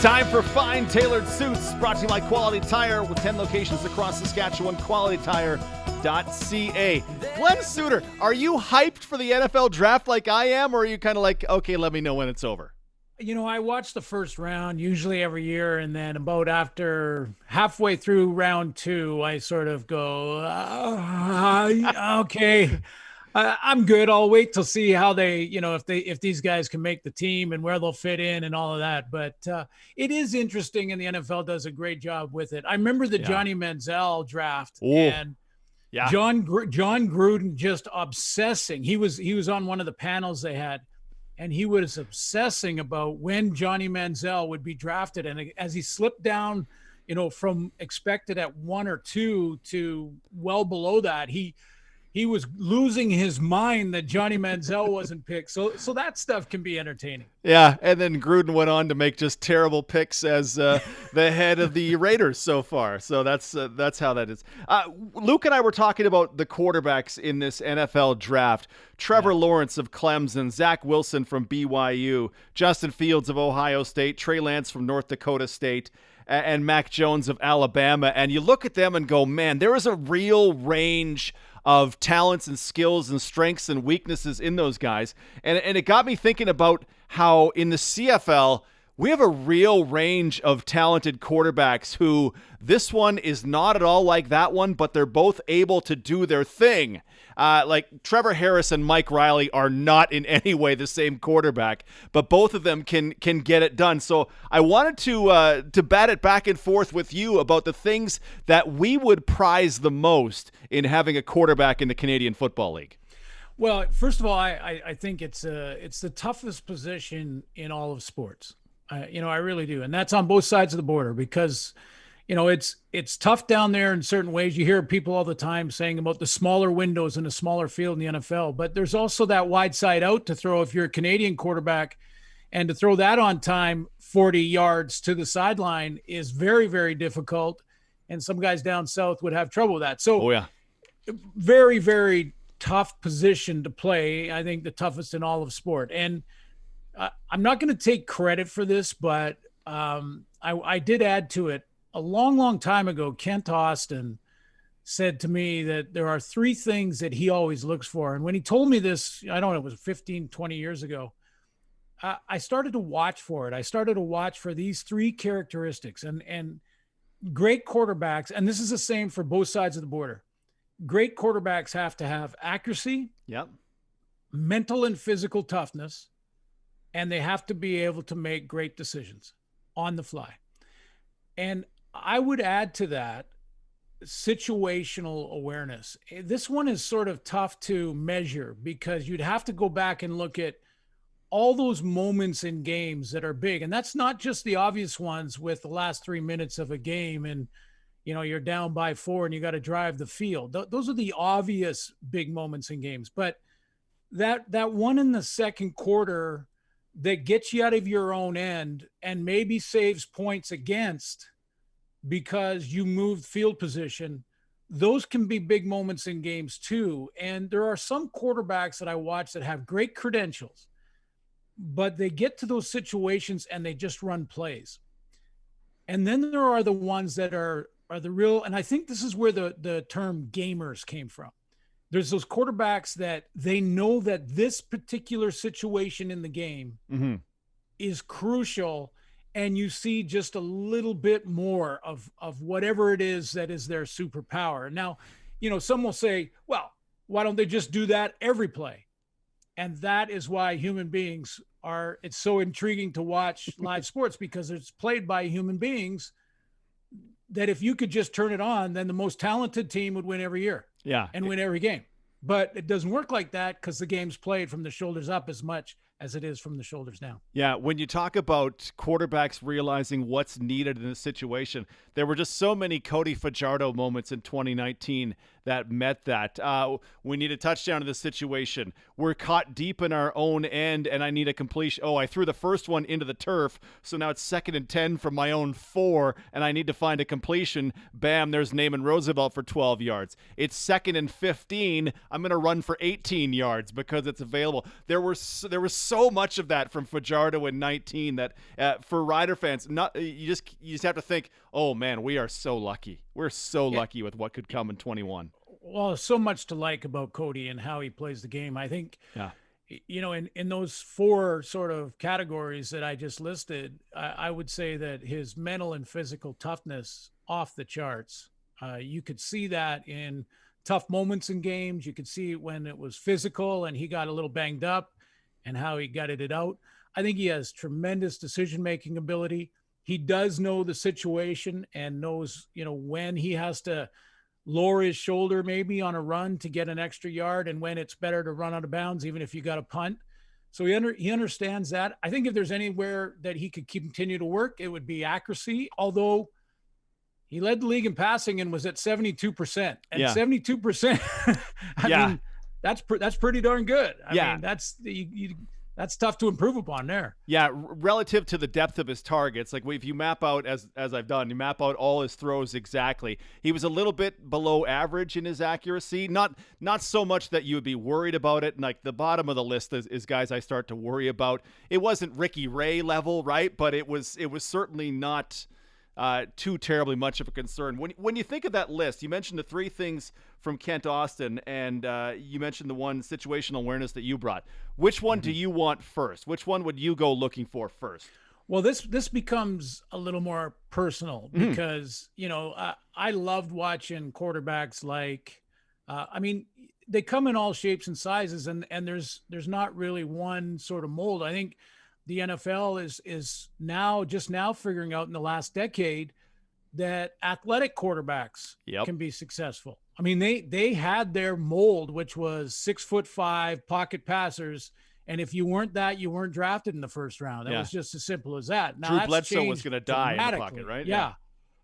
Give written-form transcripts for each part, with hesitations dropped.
Time for Fine Tailored Suits, brought to you by Quality Tire with 10 locations across Saskatchewan. QualityTire.ca. Glenn Suter, are you hyped for the NFL draft like I am, or are you kind of like, okay, let me know when it's over? You know, I watch the first round usually every year, and then about after halfway through round two, I sort of go, okay, I'm good. I'll wait to see how they, if these guys can make the team and where they'll fit in and all of that. But it is interesting, and the NFL does a great job with it. I remember the Johnny Manziel draft, and John Gruden just obsessing. He was on one of the panels they had. And he was obsessing about when Johnny Manziel would be drafted. And as he slipped down, from expected at 1 or 2 to well below that, he was losing his mind that Johnny Manziel wasn't picked. So that stuff can be entertaining. Yeah, and then Gruden went on to make just terrible picks as the head of the Raiders so far. So that's how that is. Luke and I were talking about the quarterbacks in this NFL draft. Trevor Lawrence of Clemson, Zach Wilson from BYU, Justin Fields of Ohio State, Trey Lance from North Dakota State, and Mac Jones of Alabama. And you look at them and go, man, there is a real range of talents and skills and strengths and weaknesses in those guys. And it got me thinking about how in the CFL, we have a real range of talented quarterbacks who this one is not at all like that one, but they're both able to do their thing. Like Trevor Harris and Mike Riley are not in any way the same quarterback, but both of them can get it done. So I wanted to bat it back and forth with you about the things that we would prize the most in having a quarterback in the Canadian Football League. Well, first of all, I think it's the toughest position in all of sports. I really do. And that's on both sides of the border because, it's tough down there in certain ways. You hear people all the time saying about the smaller windows in a smaller field in the NFL, but there's also that wide side out to throw if you're a Canadian quarterback, and to throw that on time 40 yards to the sideline is very, very difficult. And some guys down south would have trouble with that. So very, very tough position to play. I think the toughest in all of sport. And I'm not going to take credit for this, but I did add to it. A long, long time ago, Kent Austin said to me that there are 3 things that he always looks for. And when he told me this, I don't know, it was 15, 20 years ago, I started to watch for it. I started to watch for these 3 characteristics. And great quarterbacks, and this is the same for both sides of the border, great quarterbacks have to have accuracy, mental and physical toughness, and they have to be able to make great decisions on the fly. And I would add to that situational awareness. This one is sort of tough to measure because you'd have to go back and look at all those moments in games that are big. And that's not just the obvious ones with the last 3 minutes of a game and, you're down by 4 and you got to drive the field. Those are the obvious big moments in games. But that one in the second quarter that gets you out of your own end and maybe saves points against because you moved field position, those can be big moments in games too. And there are some quarterbacks that I watch that have great credentials, but they get to those situations and they just run plays. And then there are the ones that are the real, and I think this is where the term gamers came from. There's those quarterbacks that they know that this particular situation in the game is crucial, and you see just a little bit more of whatever it is that is their superpower. Now, some will say, well, why don't they just do that every play? And that is why human beings it's so intriguing to watch live sports, because it's played by human beings that if you could just turn it on, then the most talented team would win every year and win every game. But it doesn't work like that because the game's played from the shoulders up as much as it is from the shoulders down. Yeah, when you talk about quarterbacks realizing what's needed in a situation, there were just so many Cody Fajardo moments in 2019 that met that. We need a touchdown in this situation. We're caught deep in our own end, and I need a completion. Oh, I threw the first one into the turf, so now it's 2nd and 10 from my own 4, and I need to find a completion. Bam, there's Naaman Roosevelt for 12 yards. It's 2nd and 15. I'm going to run for 18 yards because it's available. There was so much of that from Fajardo in 19 that for Rider fans, you just have to think, oh man, we are so lucky. We're so lucky with what could come in 21. Well, so much to like about Cody and how he plays the game. I think, in those four sort of categories that I just listed, I would say that his mental and physical toughness off the charts. You could see that in tough moments in games. You could see it when it was physical and he got a little banged up and how he gutted it out. I think he has tremendous decision-making ability. He does know the situation and knows, when he has to lower his shoulder maybe on a run to get an extra yard and when it's better to run out of bounds, even if you got a punt. So he understands that. I think if there's anywhere that he could continue to work, it would be accuracy, although he led the league in passing and was at 72%. And 72%, I mean, that's pretty darn good. I mean, that's tough to improve upon there. Yeah, relative to the depth of his targets, like if you map out, as I've done, you map out all his throws exactly. He was a little bit below average in his accuracy. Not so much that you would be worried about it. And like the bottom of the list is guys I start to worry about. It wasn't Ricky Ray level, right? But it was certainly not too terribly much of a concern. When you think of that list, you mentioned the three things from Kent Austin, and you mentioned the one situational awareness that you brought. Which one do you want first? Which one would you go looking for first? Well, this becomes a little more personal because, I loved watching quarterbacks like, they come in all shapes and sizes, and there's not really one sort of mold. I think the NFL is now figuring out in the last decade that athletic quarterbacks can be successful. I mean, they had their mold, which was 6'5" pocket passers. And if you weren't that, you weren't drafted in the first round. That was just as simple as that. Now, Drew Bledsoe was going to die in the pocket, right? Yeah,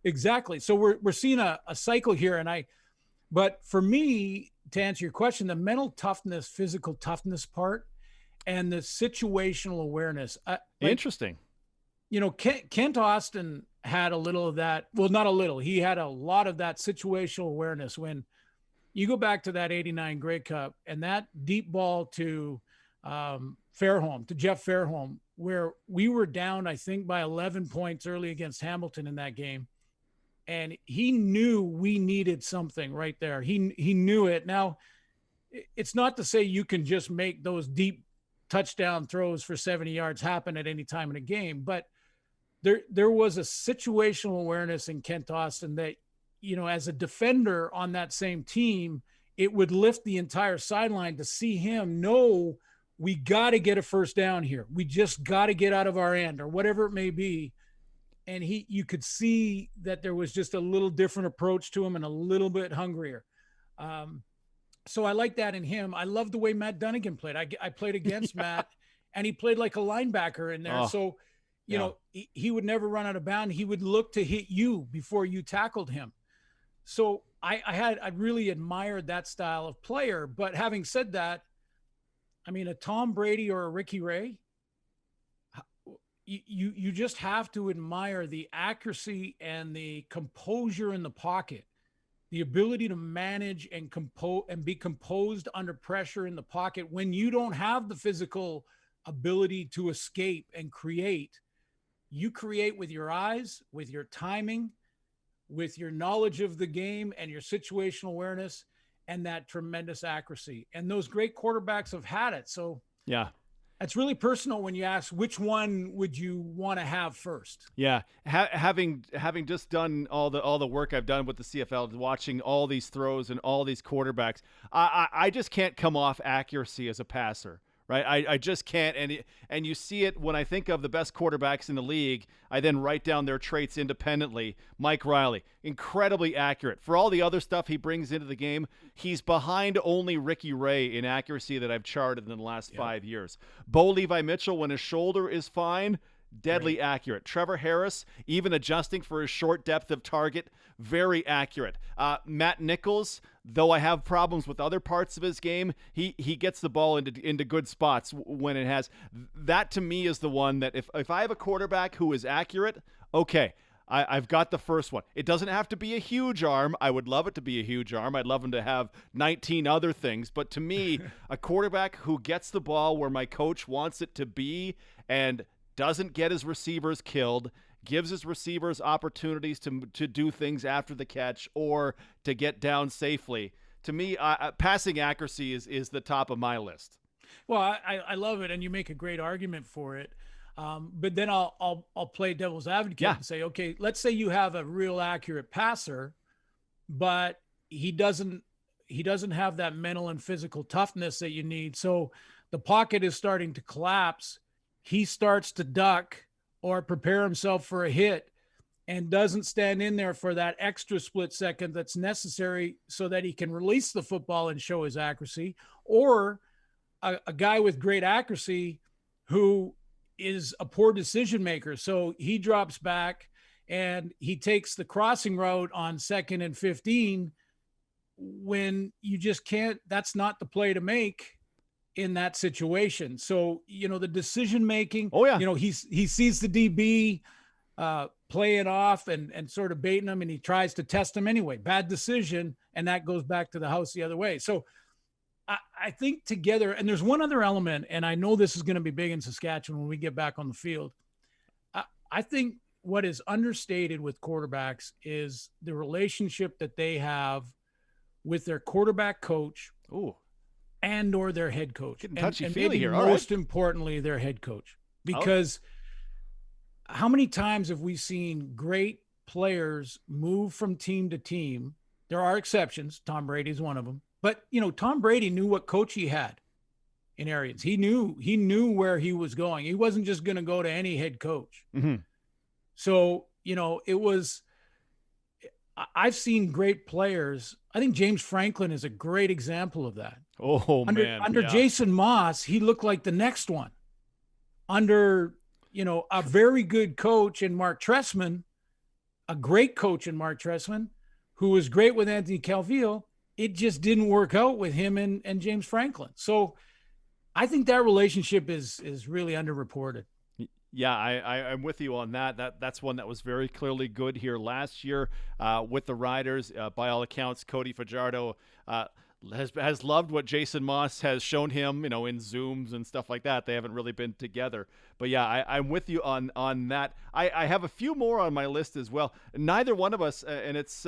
exactly. So we're seeing a cycle here. But for me, to answer your question, the mental toughness, physical toughness part, and the situational awareness. Interesting. Kent Austin had a little of that. Well, not a little. He had a lot of that situational awareness when you go back to that 89 Grey Cup and that deep ball to Fairholm, to Jeff Fairholm, where we were down, I think, by 11 points early against Hamilton in that game. And he knew we needed something right there. He knew it. Now, it's not to say you can just make those deep touchdown throws for 70 yards happen at any time in a game, but there was a situational awareness in Kent Austin that, as a defender on that same team, it would lift the entire sideline to see him know we got to get a first down here. We just got to get out of our end or whatever it may be. And you could see that there was just a little different approach to him and a little bit hungrier. So I like that in him. I love the way Matt Dunnigan played. I played against Matt, and he played like a linebacker in there. Oh, so, he would never run out of bounds. He would look to hit you before you tackled him. So I really admired that style of player. But having said that, I mean, a Tom Brady or a Ricky Ray, you just have to admire the accuracy and the composure in the pocket. The ability to manage and be composed under pressure in the pocket when you don't have the physical ability to escape and create. You create with your eyes, with your timing, with your knowledge of the game and your situational awareness and that tremendous accuracy. And those great quarterbacks have had it. So it's really personal when you ask which one would you want to have first. Yeah, having just done all the work I've done with the CFL, watching all these throws and all these quarterbacks, I just can't come off accuracy as a passer. Right, I just can't, and you see it when I think of the best quarterbacks in the league. I then write down their traits independently. Mike Riley, incredibly accurate. For all the other stuff he brings into the game, he's behind only Ricky Ray in accuracy that I've charted in the last 5 years. Bo Levi Mitchell, when his shoulder is fine, deadly accurate. Trevor Harris, even adjusting for his short depth of target, very accurate. Matt Nichols, though I have problems with other parts of his game, he gets the ball into good spots when it has. That to me is the one that if I have a quarterback who is accurate, okay, I've got the first one. It doesn't have to be a huge arm. I would love it to be a huge arm. I'd love him to have 19 other things. But to me, a quarterback who gets the ball where my coach wants it to be and doesn't get his receivers killed, gives his receivers opportunities to do things after the catch or to get down safely. To me, passing accuracy is the top of my list. Well, I love it, and you make a great argument for it. But then I'll play devil's advocate and say, okay, let's say you have a real accurate passer, but he doesn't have that mental and physical toughness that you need. So the pocket is starting to collapse. He starts to duck or prepare himself for a hit and doesn't stand in there for that extra split second that's necessary so that he can release the football and show his accuracy. Or a guy with great accuracy who is a poor decision maker. So he drops back and he takes the crossing route on 2nd and 15 when you just can't, that's not the play to make in that situation. So, the decision making, he sees the DB playing off and sort of baiting him, and he tries to test him anyway. Bad decision. And that goes back to the house the other way. So I think together, and there's one other element, and I know this is going to be big in Saskatchewan when we get back on the field. I think what is understated with quarterbacks is the relationship that they have with their quarterback coach and or their head coach. Getting touchy-feely maybe here. Most importantly, their head coach. Because how many times have we seen great players move from team to team? There are exceptions. Tom Brady is one of them. But, Tom Brady knew what coach he had in Arians. He knew where he was going. He wasn't just going to go to any head coach. Mm-hmm. So, I've seen great players. I think James Franklin is a great example of that. Under Jason Moss, he looked like the next one. Under, a very good coach in Mark Trestman, a great coach in Mark Trestman, who was great with Anthony Calvillo, it just didn't work out with him and James Franklin. So I think that relationship is really underreported. Yeah, I'm with you on that. That's one that was very clearly good here last year with the Riders. By all accounts, Cody Fajardo has loved what Jason Moss has shown him, in Zooms and stuff like that. They haven't really been together. But yeah, I'm with you on that. I have a few more on my list as well. Neither one of us, and it's,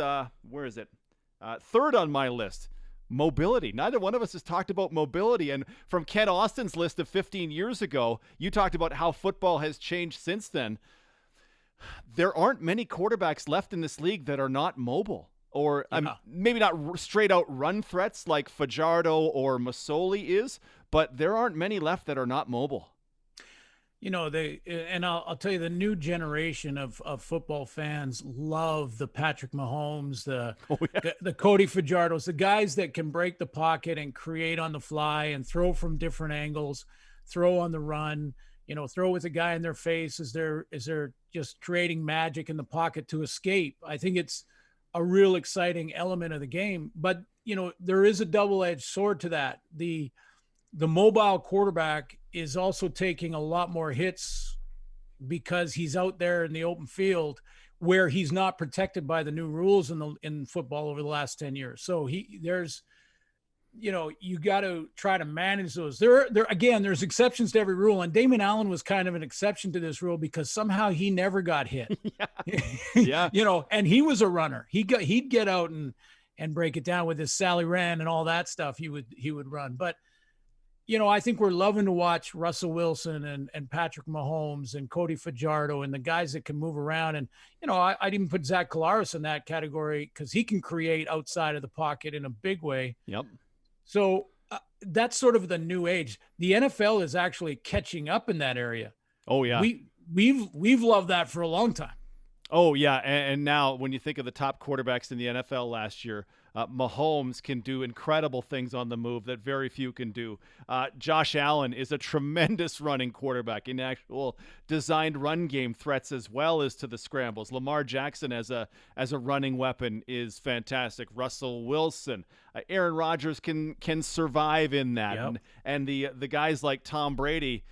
where is it? Third on my list, mobility. Neither one of us has talked about mobility. And from Ken Austin's list of 15 years ago, you talked about how football has changed since then. There aren't many quarterbacks left in this league that are not mobile, or maybe not straight out run threats like Fajardo or Masoli is, but there aren't many left that are not mobile. I'll tell you, the new generation of football fans love the Patrick Mahomes, the Cody Fajardos, the guys that can break the pocket and create on the fly and throw from different angles, throw on the run, throw with a guy in their face as they're just creating magic in the pocket to escape. I think it's a real exciting element of the game, but there is a double-edged sword to that. The mobile quarterback is also taking a lot more hits because he's out there in the open field where he's not protected by the new rules in football over the last 10 years. So there's you got to try to manage those. There's exceptions to every rule. And Damon Allen was kind of an exception to this rule because somehow he never got hit. Yeah. And he was a runner. He'd get out and break it down with his Sally Rand and all that stuff. He would run. But I think we're loving to watch Russell Wilson and Patrick Mahomes and Cody Fajardo and the guys that can move around. And, I'd even put Zach Collaros in that category because he can create outside of the pocket in a big way. Yep. So that's sort of the new age. The NFL is actually catching up in that area. Oh, yeah. We've loved that for a long time. Oh, yeah. And now when you think of the top quarterbacks in the NFL last year, Mahomes can do incredible things on the move that very few can do. Josh Allen is a tremendous running quarterback in actual designed run game threats as well as to the scrambles. Lamar Jackson as a running weapon is fantastic. Russell Wilson, Aaron Rodgers can survive in that. Yep. And the guys like Tom Brady,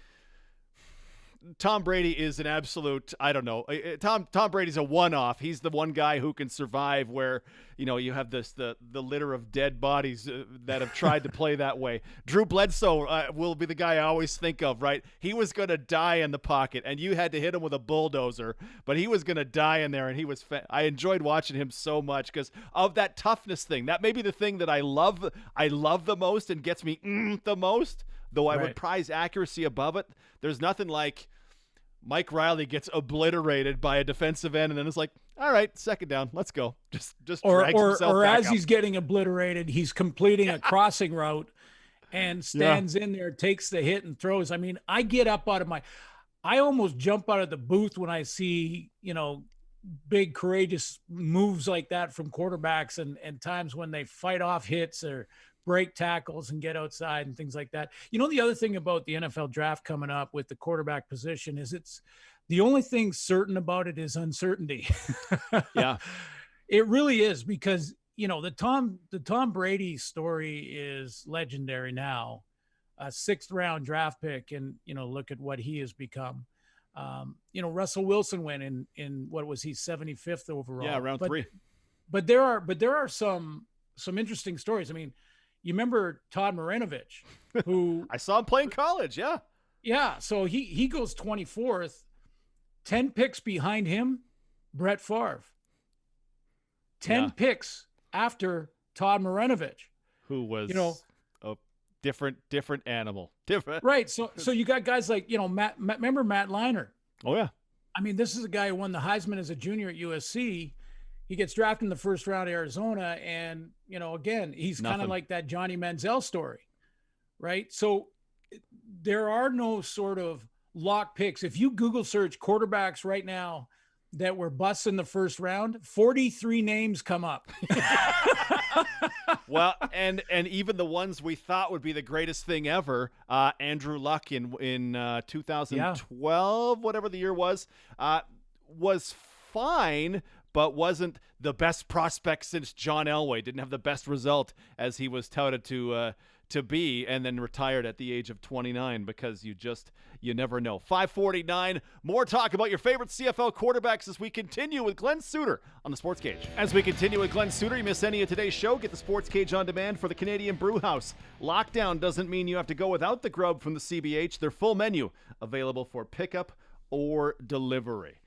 Tom Brady is an absolute, I don't know. Tom Brady's a one-off. He's the one guy who can survive where, you have the litter of dead bodies that have tried to play that way. Drew Bledsoe will be the guy I always think of, right? He was going to die in the pocket, and you had to hit him with a bulldozer, but he was going to die in there, and I enjoyed watching him so much because of that toughness thing. That may be the thing that I love the most and gets me the most, though I would prize accuracy above it. There's nothing like Mike Riley gets obliterated by a defensive end, and then it's like, all right, second down, let's go. Just drags himself or back as up. He's getting obliterated, he's completing a crossing route and stands in there, takes the hit and throws. I mean, I get up out of I almost jump out of the booth when I see, big courageous moves like that from quarterbacks and times when they fight off hits or break tackles and get outside and things like that. The other thing about the NFL draft coming up with the quarterback position is it's the only thing certain about it is uncertainty. Yeah, it really is, because, the Tom Brady story is legendary now, a 6th round draft pick. And, look at what he has become. Russell Wilson went in what was he, 75th overall? Yeah, round 3. But there are some interesting stories. I mean, you remember Todd Marinovich, who I saw him play in college. Yeah. Yeah. So he goes 24th, 10 picks behind him, Brett Favre. 10 picks after Todd Marinovich, who was, a different animal. Different. Right. So you got guys like, remember Matt Leinart? Oh yeah. I mean, this is a guy who won the Heisman as a junior at USC. He gets drafted in the 1st round of Arizona. And, again, he's kind of like that Johnny Manziel story, right? So there are no sort of lock picks. If you Google search quarterbacks right now that were busts in the 1st round, 43 names come up. Well, and even the ones we thought would be the greatest thing ever, Andrew Luck in 2012, whatever the year was fine, but wasn't the best prospect since John Elway. Didn't have the best result as he was touted to be, and then retired at the age of 29 because you never know. 5:49, more talk about your favorite CFL quarterbacks as we continue with Glenn Suter on the Sports Cage. As we continue with Glenn Suter, you miss any of today's show, get the Sports Cage on demand for the Canadian Brew House. Lockdown doesn't mean you have to go without the grub from the CBH. Their full menu available for pickup or delivery.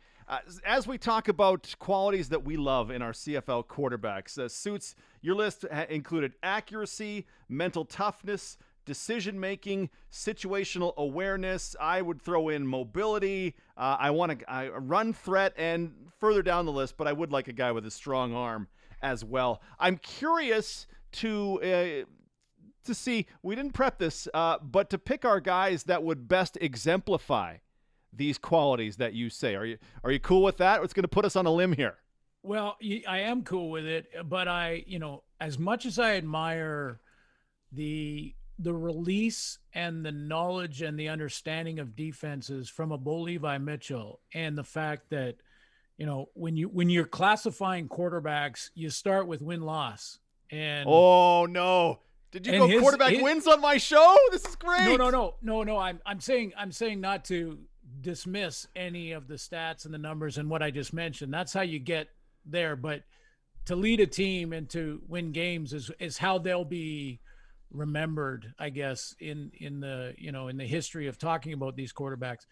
As we talk about qualities that we love in our CFL quarterbacks, Suits, your list included accuracy, mental toughness, decision-making, situational awareness. I would throw in mobility. I want a run threat, and further down the list, but I would like a guy with a strong arm as well. I'm curious to see, we didn't prep this, but to pick our guys that would best exemplify these qualities that you say. Are you cool with that? It's going to put us on a limb here. Well, I am cool with it, but as much as I admire the release and the knowledge and the understanding of defenses from a Bo Levi Mitchell, and the fact that, when you're classifying quarterbacks, you start with win-loss. And oh no. Did you go quarterback wins on my show? This is great. No. I'm saying not to dismiss any of the stats and the numbers and what I just mentioned. That's how you get there. But to lead a team and to win games is how they'll be remembered, I guess, in the history of talking about these quarterbacks.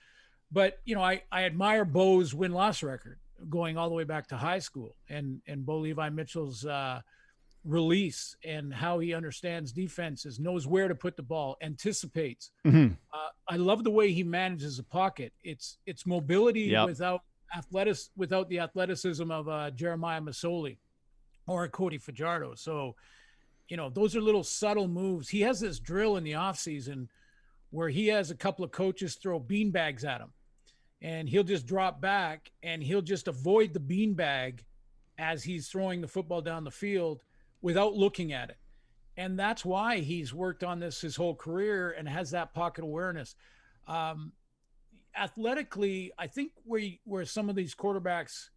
But, I admire Bo's win-loss record going all the way back to high school, and Bo Levi Mitchell's release and how he understands defenses, knows where to put the ball, anticipates. Mm-hmm. I love the way he manages a pocket. It's mobility without the athleticism of Jeremiah Masoli or Cody Fajardo. So, those are little subtle moves. He has this drill in the offseason where he has a couple of coaches throw beanbags at him, and he'll just drop back and he'll just avoid the beanbag as he's throwing the football down the field without looking at it. And that's why he's worked on this his whole career and has that pocket awareness. Athletically, I think where some of these quarterbacks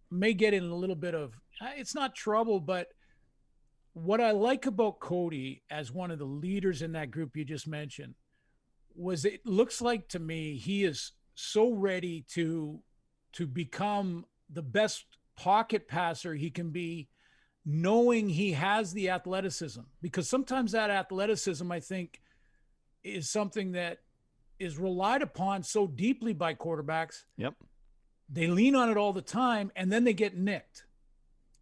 may get in a little bit of, it's not trouble, but what I like about Cody as one of the leaders in that group you just mentioned was, it looks like to me he is so ready to become the best pocket passer he can be, knowing he has the athleticism, because sometimes that athleticism, I think, is something that is relied upon so deeply by quarterbacks. Yep. They lean on it all the time, and then they get nicked.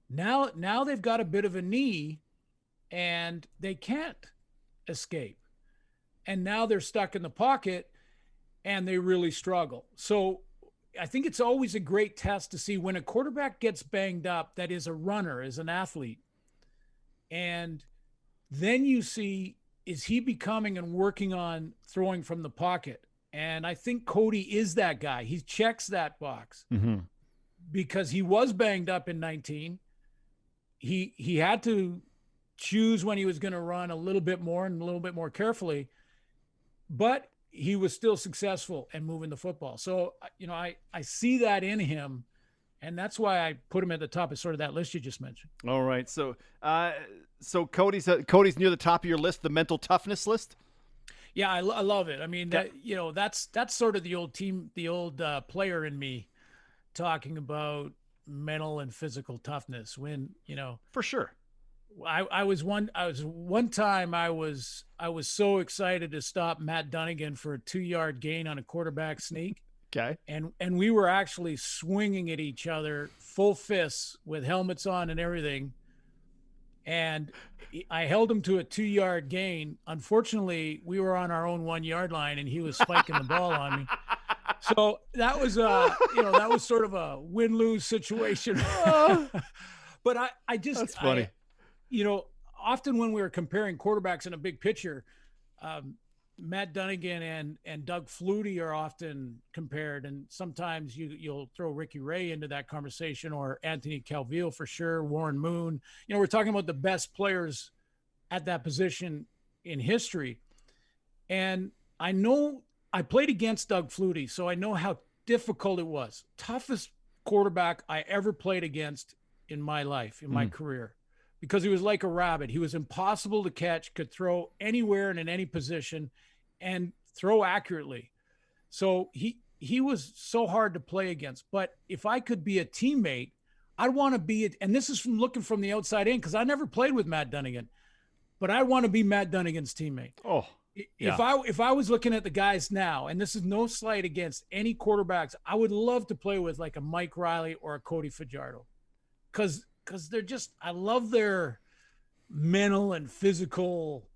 Now they've got a bit of a knee, and they can't escape. And now they're stuck in the pocket, and they really struggle. So I think it's always a great test to see when a quarterback gets banged up, that is a runner, is an athlete. And then you see, is he becoming and working on throwing from the pocket? And I think Cody is that guy. He checks that box because he was banged up in 19. He had to choose when he was going to run a little bit more and a little bit more carefully, but he was still successful in moving the football. So, I see that in him, and that's why I put him at the top of sort of that list you just mentioned. All right. So Cody's near the top of your list, the mental toughness list. Yeah, I love it. I mean, that's sort of the old player in me talking about mental and physical toughness. When for sure. I was one time I was so excited to stop Matt Dunnigan for a 2-yard gain on a quarterback sneak. Okay. And we were actually swinging at each other full fists with helmets on and everything. And I held him to a 2-yard gain. Unfortunately, we were on our own 1-yard line, and he was spiking the ball on me. So that was that was sort of a win-lose situation. But I just, that's funny. Often when we were comparing quarterbacks in a big picture, Matt Dunnigan and Doug Flutie are often compared, and sometimes you'll throw Ricky Ray into that conversation, or Anthony Calvillo for sure, Warren Moon. We're talking about the best players at that position in history. And I know I played against Doug Flutie, so I know how difficult it was. Toughest quarterback I ever played against in my life, in my career, because he was like a rabbit. He was impossible to catch, could throw anywhere and in any position and throw accurately. So he was so hard to play against. But if I could be a teammate, I'd want to be, and this is from looking from the outside in, because I never played with Matt Dunnigan, but I want to be Matt Dunnigan's teammate. Oh, yeah. If I was looking at the guys now, and this is no slight against any quarterbacks, I would love to play with like a Mike Riley or a Cody Fajardo, because they're just, I love their mental and physical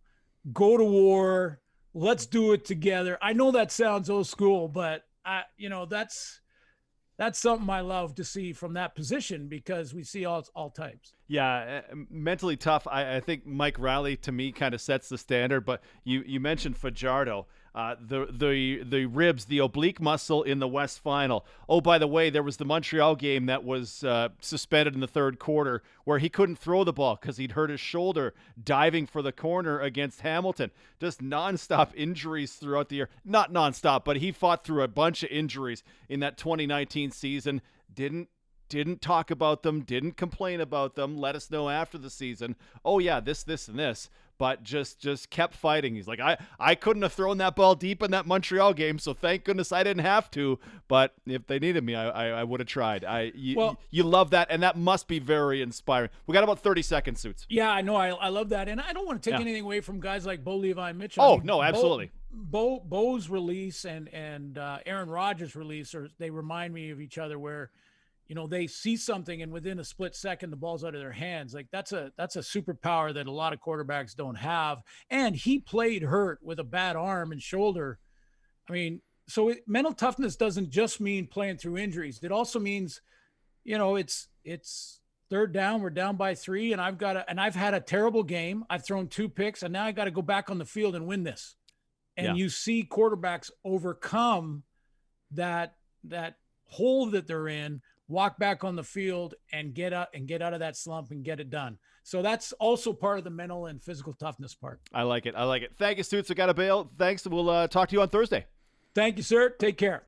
go to war. Let's do it together. I know that sounds old school, but that's something I love to see from that position, because we see all types. Yeah, mentally tough. I think Mike Riley, to me, kind of sets the standard. But you mentioned Fajardo, the ribs, the oblique muscle in the West Final. Oh, by the way, there was the Montreal game that was suspended in the third quarter where he couldn't throw the ball because he'd hurt his shoulder diving for the corner against Hamilton. Just nonstop injuries throughout the year. Not nonstop, but he fought through a bunch of injuries in that 2019 season. Didn't talk about them, didn't complain about them, let us know after the season, oh yeah, this, and this, but just kept fighting. He's like, I couldn't have thrown that ball deep in that Montreal game, so thank goodness I didn't have to, but if they needed me, I would have tried. You love that, and that must be very inspiring. We got about 30 seconds, Suits. Yeah, I know, I love that, and I don't want to take anything away from guys like Bo Levi Mitchell. Oh, no, absolutely. Bo's release and Aaron Rodgers' release, they remind me of each other, where they see something and within a split second, the ball's out of their hands. Like that's a superpower that a lot of quarterbacks don't have. And he played hurt with a bad arm and shoulder. I mean, so mental toughness doesn't just mean playing through injuries. It also means, it's third down, we're down by 3, and I've had a terrible game. I've thrown 2 picks, and now I got to go back on the field and win this. And you see quarterbacks overcome that hole that they're in, walk back on the field and get out of that slump and get it done. So that's also part of the mental and physical toughness part. I like it. Thank you, Suits. I got to bail. Thanks. We'll talk to you on Thursday. Thank you, sir. Take care.